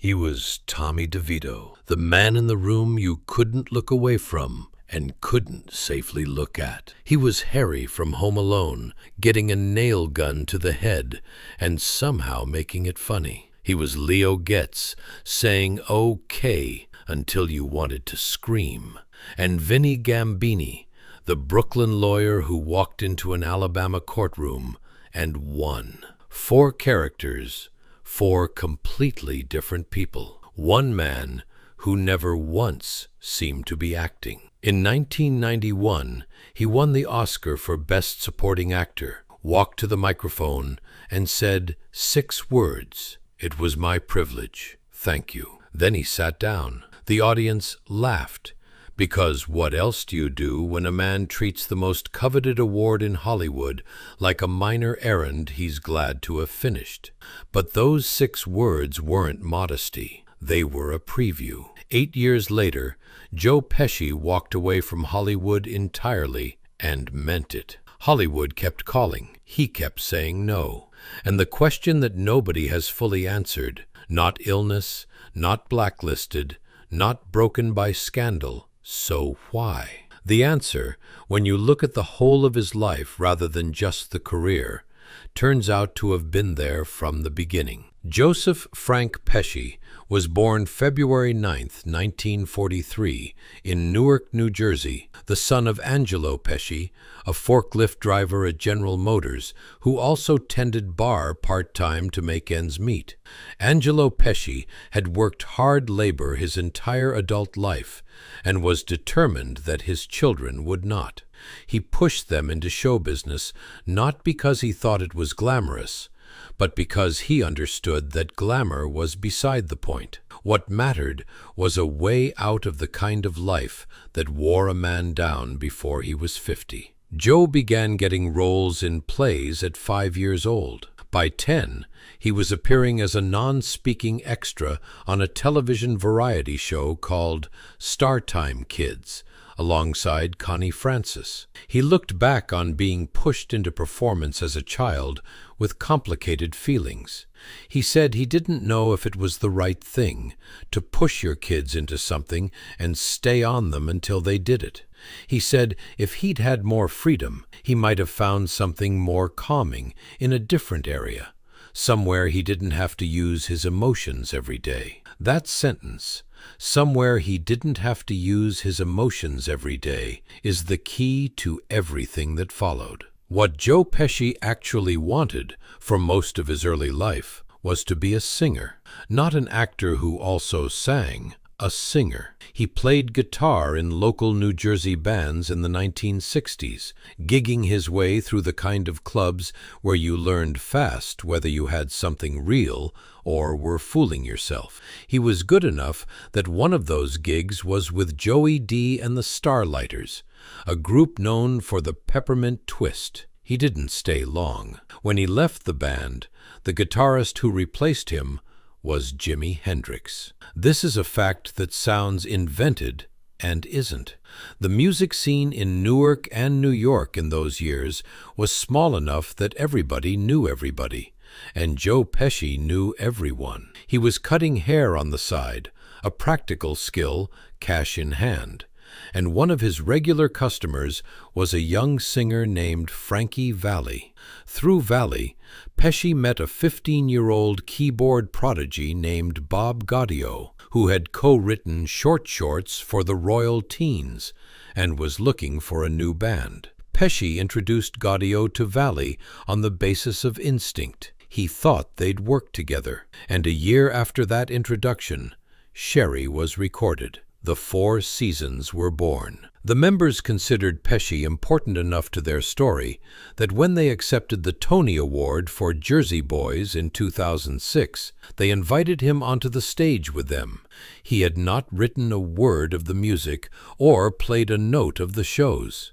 He was Tommy DeVito, the man in the room you couldn't look away from and couldn't safely look at. He was Harry from Home Alone, getting a nail gun to the head and somehow making it funny. He was Leo Getz, saying okay until you wanted to scream. And Vinnie Gambini, the Brooklyn lawyer who walked into an Alabama courtroom and won. 4 characters, 4 completely different people. One man who never once seemed to be acting. In 1991, he won the Oscar for Best Supporting Actor, walked to the microphone, and said 6 words. It was my privilege. Thank you. Then he sat down. The audience laughed, because what else do you do when a man treats the most coveted award in Hollywood like a minor errand he's glad to have finished? But those 6 words weren't modesty. They were a preview. 8 years later, Joe Pesci walked away from Hollywood entirely and meant it. Hollywood kept calling. He kept saying no. And the question that nobody has fully answered, not illness, not blacklisted, not broken by scandal, so why? The answer, when you look at the whole of his life rather than just the career, turns out to have been there from the beginning. Joseph Frank Pesci was born February 9, 1943, in Newark, New Jersey, the son of Angelo Pesci, a forklift driver at General Motors, who also tended bar part-time to make ends meet. Angelo Pesci had worked hard labor his entire adult life and was determined that his children would not. He pushed them into show business not because he thought it was glamorous, but because he understood that glamour was beside the point. What mattered was a way out of the kind of life that wore a man down before he was 50. Joe began getting roles in plays at 5 years old. By 10, he was appearing as a non-speaking extra on a television variety show called Stardom Kids, alongside Connie Francis. He looked back on being pushed into performance as a child with complicated feelings. He said he didn't know if it was the right thing to push your kids into something and stay on them until they did it. He said if he'd had more freedom, he might have found something more calming in a different area, somewhere he didn't have to use his emotions every day. That sentence, somewhere he didn't have to use his emotions every day, is the key to everything that followed. What Joe Pesci actually wanted for most of his early life was to be a singer, not an actor who also sang, a singer. He played guitar in local New Jersey bands in the 1960s, gigging his way through the kind of clubs where you learned fast whether you had something real or were fooling yourself. He was good enough that one of those gigs was with Joey D and the Starlighters, a group known for the peppermint twist. He didn't stay long. When he left the band, the guitarist who replaced him was Jimi Hendrix. This is a fact that sounds invented and isn't. The music scene in Newark and New York in those years was small enough that everybody knew everybody, and Joe Pesci knew everyone. He was cutting hair on the side, a practical skill, cash in hand. And one of his regular customers was a young singer named Frankie Valli. Through Valli, Pesci met a 15-year-old keyboard prodigy named Bob Gaudio, who had co-written short shorts for the Royal Teens and was looking for a new band. Pesci introduced Gaudio to Valli on the basis of instinct. He thought they'd work together, and a year after that introduction, Sherry was recorded. The 4 Seasons were born. The members considered Pesci important enough to their story that when they accepted the Tony Award for Jersey Boys in 2006, they invited him onto the stage with them. He had not written a word of the music or played a note of the shows.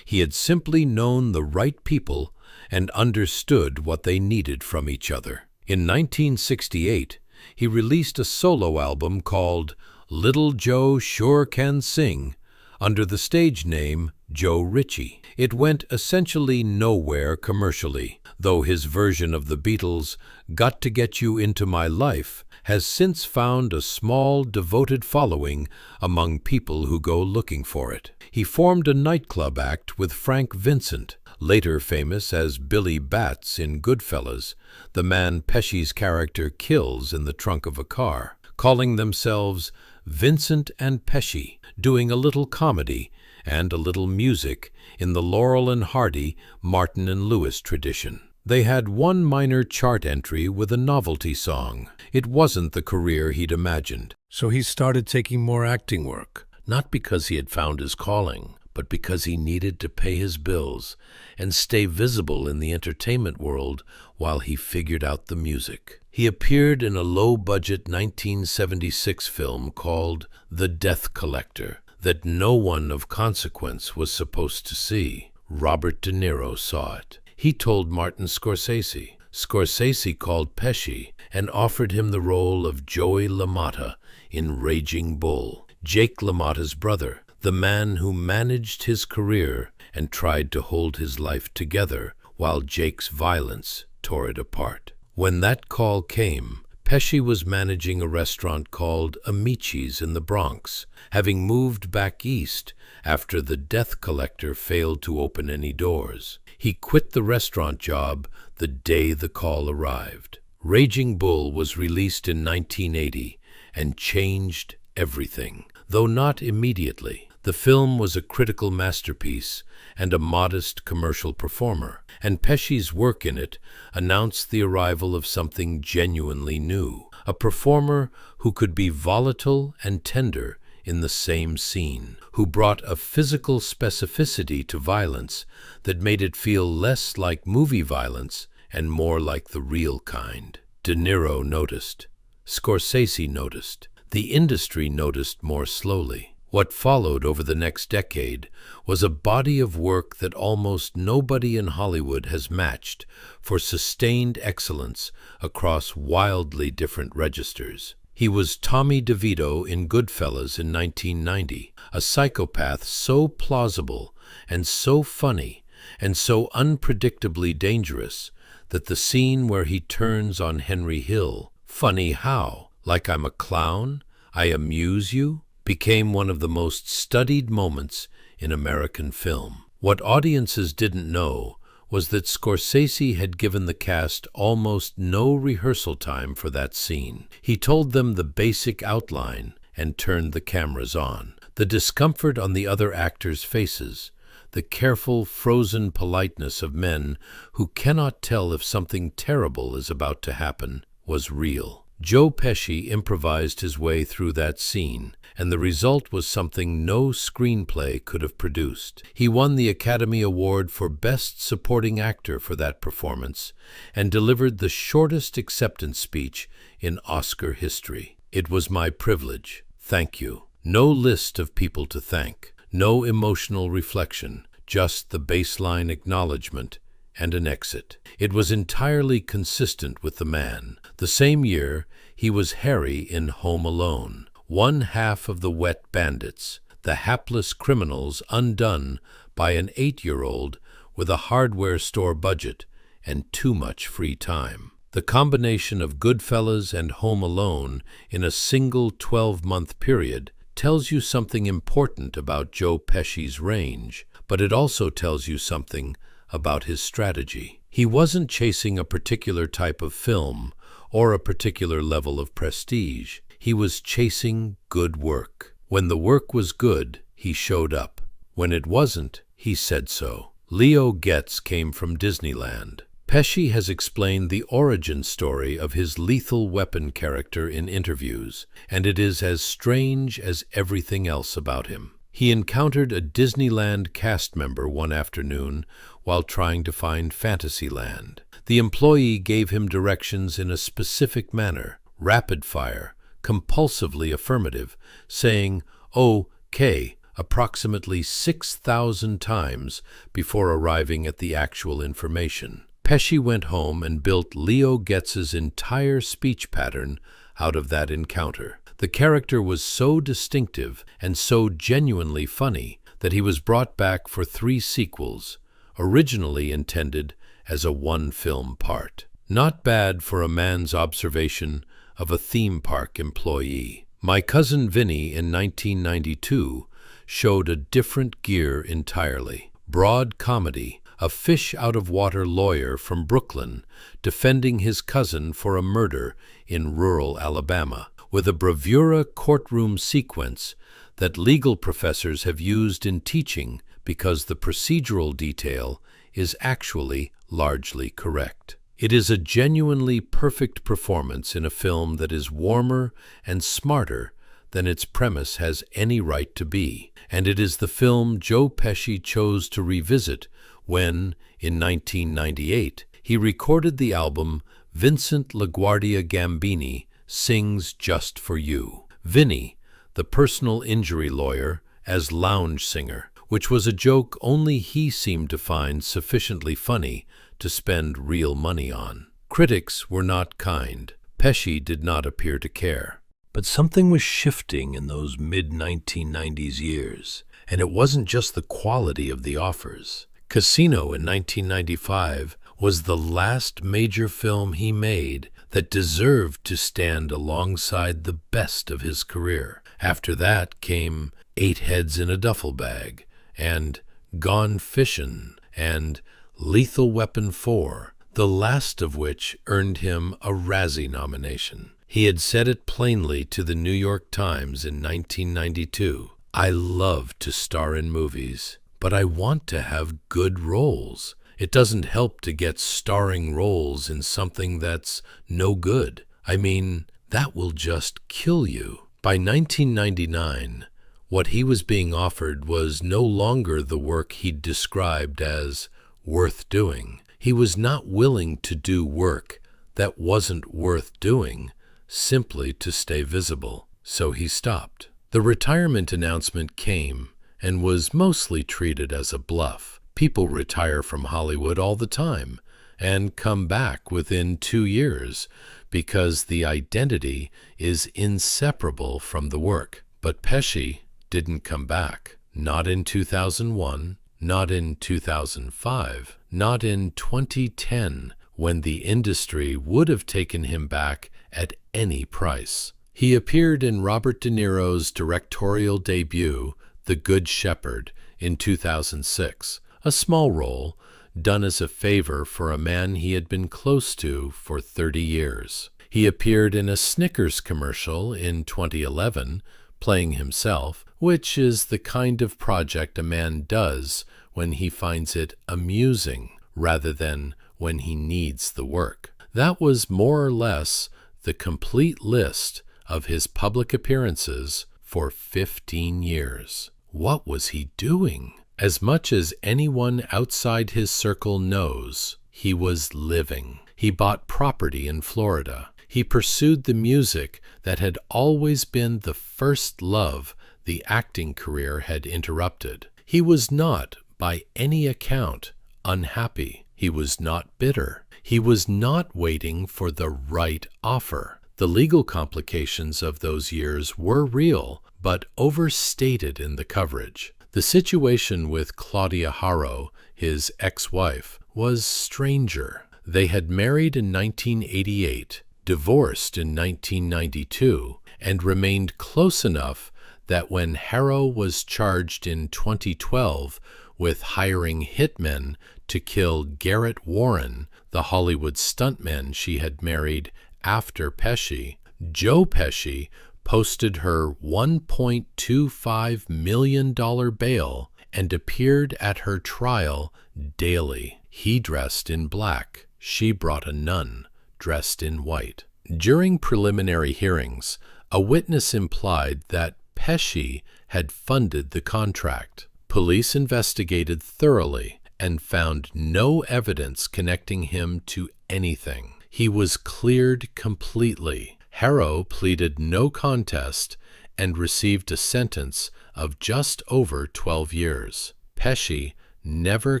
He had simply known the right people and understood what they needed from each other. In 1968, he released a solo album called Little Joe Sure Can Sing, under the stage name Joe Ritchie. It went essentially nowhere commercially, though his version of the Beatles' "Got to Get You Into My Life" has since found a small, devoted following among people who go looking for it. He formed a nightclub act with Frank Vincent, later famous as Billy Batts in Goodfellas, the man Pesci's character kills in the trunk of a car, calling themselves Vincent and Pesci, doing a little comedy and a little music in the Laurel and Hardy, Martin and Lewis tradition. They had one minor chart entry with a novelty song. It wasn't the career he'd imagined. So he started taking more acting work, not because he had found his calling, but because he needed to pay his bills and stay visible in the entertainment world while he figured out the music. He appeared in a low-budget 1976 film called The Death Collector that no one of consequence was supposed to see. Robert De Niro saw it. He told Martin Scorsese. Scorsese called Pesci and offered him the role of Joey LaMotta in Raging Bull. Jake LaMotta's brother, the man who managed his career and tried to hold his life together while Jake's violence tore it apart. When that call came, Pesci was managing a restaurant called Amici's in the Bronx, having moved back east after The Death Collector failed to open any doors. He quit the restaurant job the day the call arrived. Raging Bull was released in 1980 and changed everything, though not immediately. The film was a critical masterpiece and a modest commercial performer, and Pesci's work in it announced the arrival of something genuinely new, a performer who could be volatile and tender in the same scene, who brought a physical specificity to violence that made it feel less like movie violence and more like the real kind. De Niro noticed. Scorsese noticed. The industry noticed more slowly. What followed over the next decade was a body of work that almost nobody in Hollywood has matched for sustained excellence across wildly different registers. He was Tommy DeVito in Goodfellas in 1990, a psychopath so plausible and so funny and so unpredictably dangerous that the scene where he turns on Henry Hill, "Funny how? Like I'm a clown? I amuse you?" became one of the most studied moments in American film. What audiences didn't know was that Scorsese had given the cast almost no rehearsal time for that scene. He told them the basic outline and turned the cameras on. The discomfort on the other actors' faces, the careful, frozen politeness of men who cannot tell if something terrible is about to happen, was real. Joe Pesci improvised his way through that scene, and the result was something no screenplay could have produced. He won the Academy Award for Best Supporting Actor for that performance and delivered the shortest acceptance speech in Oscar history. "It was my privilege. Thank you." No list of people to thank, no emotional reflection, just the baseline acknowledgement and an exit. It was entirely consistent with the man. The same year, he was Harry in Home Alone, one half of the wet bandits, the hapless criminals undone by an 8-year-old with a hardware store budget and too much free time. The combination of Goodfellas and Home Alone in a single 12-month period tells you something important about Joe Pesci's range, but it also tells you something about his strategy. He wasn't chasing a particular type of film or a particular level of prestige. He was chasing good work. When the work was good, he showed up. When it wasn't, he said so. Leo Getz came from Disneyland. Pesci has explained the origin story of his Lethal Weapon character in interviews, and it is as strange as everything else about him. He encountered a Disneyland cast member one afternoon while trying to find Fantasyland. The employee gave him directions in a specific manner, rapid fire, compulsively affirmative, saying, "Okay," approximately 6,000 times before arriving at the actual information. Pesci went home and built Leo Getz's entire speech pattern out of that encounter. The character was so distinctive and so genuinely funny that he was brought back for 3 sequels, originally intended as a one-film part. Not bad for a man's observation of a theme park employee. My Cousin Vinny in 1992 showed a different gear entirely. Broad comedy, a fish-out-of-water lawyer from Brooklyn defending his cousin for a murder in rural Alabama, with a bravura courtroom sequence that legal professors have used in teaching because the procedural detail is actually largely correct. It is a genuinely perfect performance in a film that is warmer and smarter than its premise has any right to be, and it is the film Joe Pesci chose to revisit when, in 1998, he recorded the album Vincent LaGuardia Gambini Sings Just for You. Vinny, the personal injury lawyer, as lounge singer, which was a joke only he seemed to find sufficiently funny to spend real money on. Critics were not kind. Pesci did not appear to care. But something was shifting in those mid-1990s years, and it wasn't just the quality of the offers. Casino in 1995 was the last major film he made that deserved to stand alongside the best of his career. After that came 8 Heads in a Duffel Bag, and Gone Fishin', and Lethal Weapon 4, the last of which earned him a Razzie nomination. He had said it plainly to the New York Times in 1992, "I love to star in movies, but I want to have good roles. It doesn't help to get starring roles in something that's no good. I mean, that will just kill you." By 1999, what he was being offered was no longer the work he'd described as worth doing. He was not willing to do work that wasn't worth doing simply to stay visible, so he stopped. The retirement announcement came and was mostly treated as a bluff. People retire from Hollywood all the time and come back within 2 years because the identity is inseparable from the work. But Pesci didn't come back. Not in 2001, not in 2005, not in 2010, when the industry would have taken him back at any price. He appeared in Robert De Niro's directorial debut, The Good Shepherd, in 2006, a small role done as a favor for a man he had been close to for 30 years. He appeared in a Snickers commercial in 2011, playing himself, which is the kind of project a man does when he finds it amusing rather than when he needs the work. That was more or less the complete list of his public appearances for 15 years. What was he doing? As much as anyone outside his circle knows, he was living. He bought property in Florida. He pursued the music that had always been the first love the acting career had interrupted. He was not, by any account, unhappy. He was not bitter. He was not waiting for the right offer. The legal complications of those years were real, but overstated in the coverage. The situation with Claudia Harrow, his ex-wife, was stranger. They had married in 1988, divorced in 1992, and remained close enough that when Harrow was charged in 2012 with hiring hitmen to kill Garrett Warren, the Hollywood stuntman she had married after Pesci, Joe Pesci posted her $1.25 million bail and appeared at her trial daily. He dressed in black. She brought a nun dressed in white. During preliminary hearings, a witness implied that Pesci had funded the contract. Police investigated thoroughly and found no evidence connecting him to anything. He was cleared completely. Harrow pleaded no contest and received a sentence of just over 12 years. Pesci never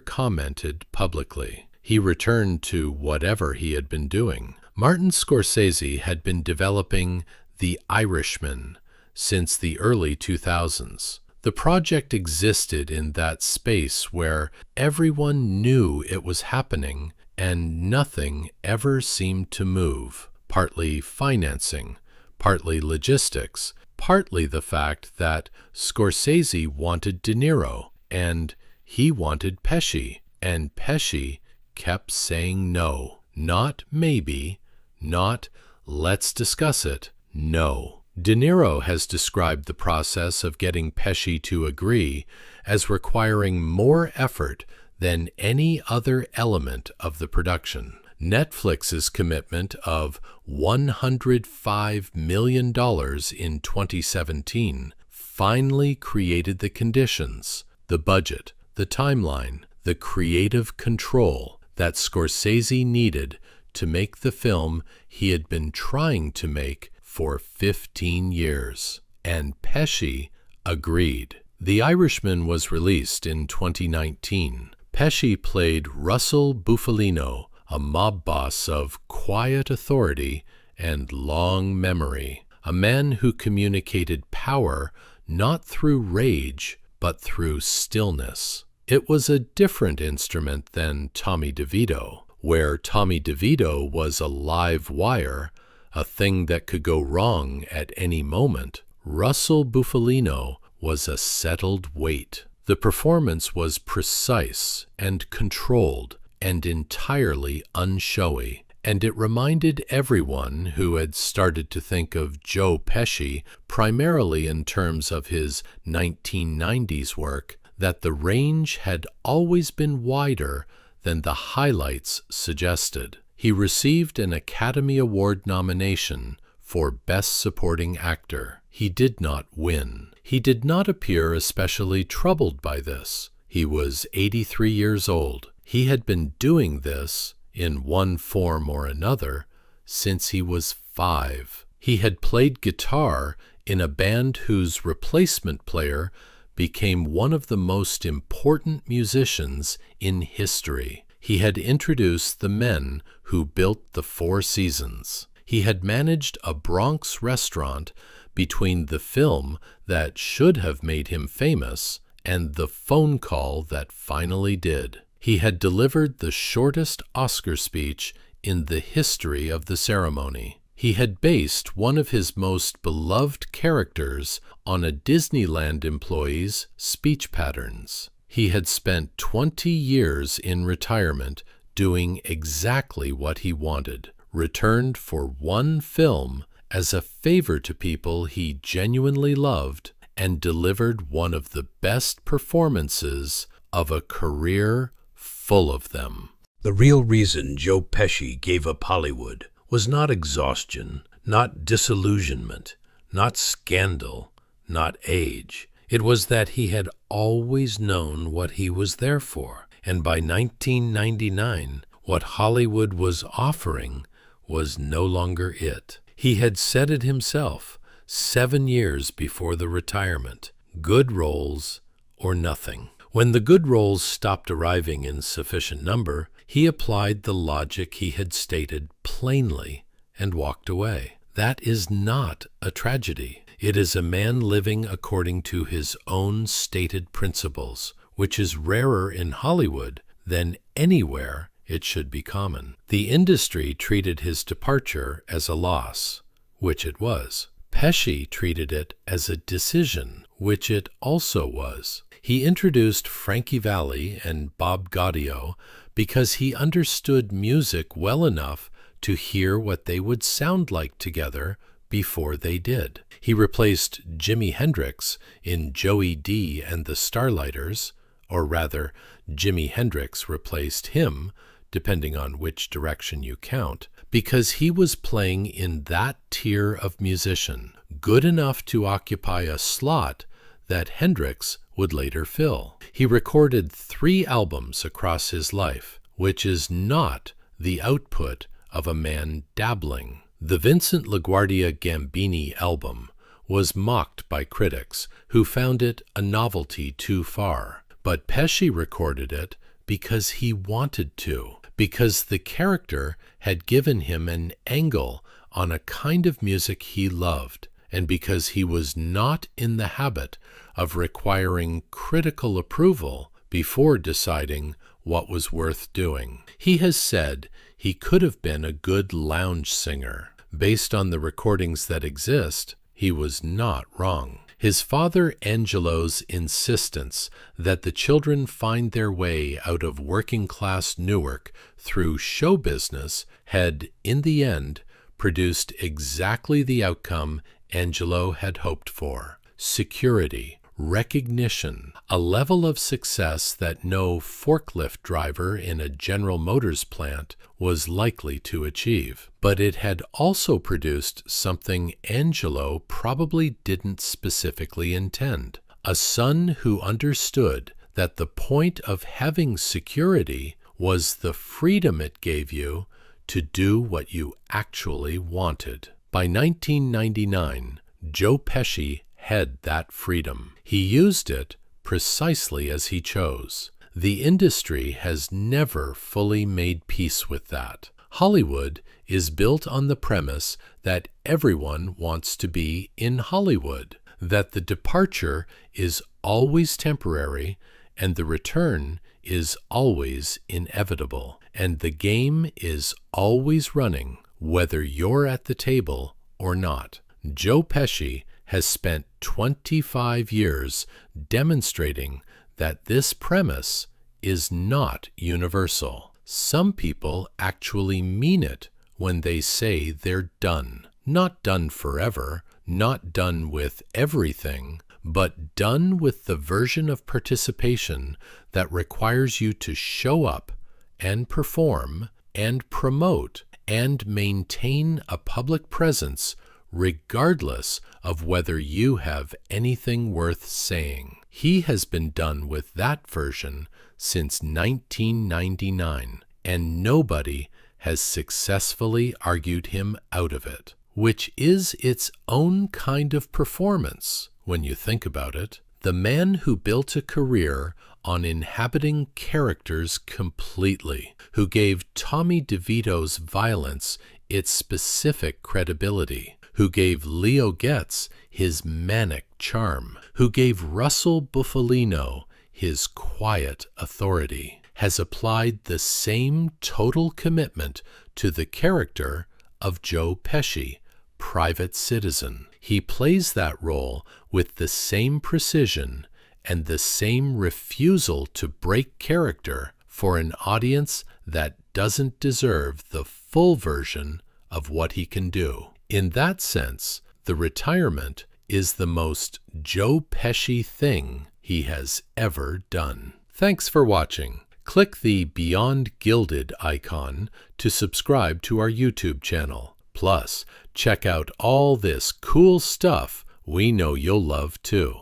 commented publicly. He returned to whatever he had been doing. Martin Scorsese had been developing The Irishman since the early 2000s. The project existed in that space where everyone knew it was happening and nothing ever seemed to move. Partly financing, partly logistics, partly the fact that Scorsese wanted De Niro and he wanted Pesci, and Pesci kept saying no. Not maybe, not let's discuss it, no. De Niro has described the process of getting Pesci to agree as requiring more effort than any other element of the production. Netflix's commitment of $105 million in 2017 finally created the conditions, the budget, the timeline, the creative control that Scorsese needed to make the film he had been trying to make for 15 years. And Pesci agreed. The Irishman was released in 2019. Pesci played Russell Bufalino, a mob boss of quiet authority and long memory, a man who communicated power not through rage, but through stillness. It was a different instrument than Tommy DeVito, where Tommy DeVito was a live wire, a thing that could go wrong at any moment. Russell Bufalino was a settled weight. The performance was precise and controlled and entirely unshowy, and it reminded everyone who had started to think of Joe Pesci primarily in terms of his 1990s work that the range had always been wider than the highlights suggested. He received an Academy Award nomination for Best Supporting Actor. He did not win. He did not appear especially troubled by this. He was 83 years old. He had been doing this, in one form or another, since he was 5. He had played guitar in a band whose replacement player became one of the most important musicians in history. He had introduced the men who built the Four Seasons. He had managed a Bronx restaurant between the film that should have made him famous and the phone call that finally did. He had delivered the shortest Oscar speech in the history of the ceremony. He had based one of his most beloved characters on a Disneyland employee's speech patterns. He had spent 20 years in retirement doing exactly what he wanted, returned for one film as a favor to people he genuinely loved, and delivered one of the best performances of a career full of them. The real reason Joe Pesci gave up Hollywood was not exhaustion, not disillusionment, not scandal, not age. It was that he had always known what he was there for, and by 1999, what Hollywood was offering was no longer it. He had said it himself 7 years before the retirement: good roles or nothing. When the good roles stopped arriving in sufficient number, he applied the logic he had stated plainly and walked away. That is not a tragedy. It is a man living according to his own stated principles, which is rarer in Hollywood than anywhere it should be common. The industry treated his departure as a loss, which it was. Pesci treated it as a decision, which it also was. He introduced Frankie Valli and Bob Gaudio because he understood music well enough to hear what they would sound like together before they did. He replaced Jimi Hendrix in Joey D and the Starlighters, or rather, Jimi Hendrix replaced him, depending on which direction you count, because he was playing in that tier of musician, good enough to occupy a slot that Hendrix would later fill. He recorded 3 albums across his life, which is not the output of a man dabbling. The Vincent LaGuardia Gambini album was mocked by critics who found it a novelty too far, but Pesci recorded it because he wanted to, because the character had given him an angle on a kind of music he loved, and because he was not in the habit of requiring critical approval before deciding what was worth doing. He has said he could have been a good lounge singer. Based on the recordings that exist, he was not wrong. His father Angelo's insistence that the children find their way out of working-class Newark through show business had, in the end, produced exactly the outcome Angelo had hoped for: security, recognition, a level of success that no forklift driver in a General Motors plant was likely to achieve. But it had also produced something Angelo probably didn't specifically intend: a son who understood that the point of having security was the freedom it gave you to do what you actually wanted. By 1999, Joe Pesci had that freedom. He used it precisely as he chose. The industry has never fully made peace with that. Hollywood is built on the premise that everyone wants to be in Hollywood, that the departure is always temporary and the return is always inevitable, and the game is always running, whether you're at the table or not. Joe Pesci has spent 25 years demonstrating that this premise is not universal. Some people actually mean it when they say they're done. Not done forever, not done with everything, but done with the version of participation that requires you to show up and perform and promote and maintain a public presence regardless of whether you have anything worth saying. He has been done with that version since 1999, and nobody has successfully argued him out of it, which is its own kind of performance when you think about it. The man who built a career on inhabiting characters completely, who gave Tommy DeVito's violence its specific credibility, who gave Leo Getz his manic charm, who gave Russell Bufalino his quiet authority, has applied the same total commitment to the character of Joe Pesci, private citizen. He plays that role with the same precision and the same refusal to break character for an audience that doesn't deserve the full version of what he can do. In that sense, the retirement is the most Joe Pesci thing he has ever done. Thanks for watching. Click the Beyond Gilded icon to subscribe to our YouTube channel. Plus, check out all this cool stuff we know you'll love too.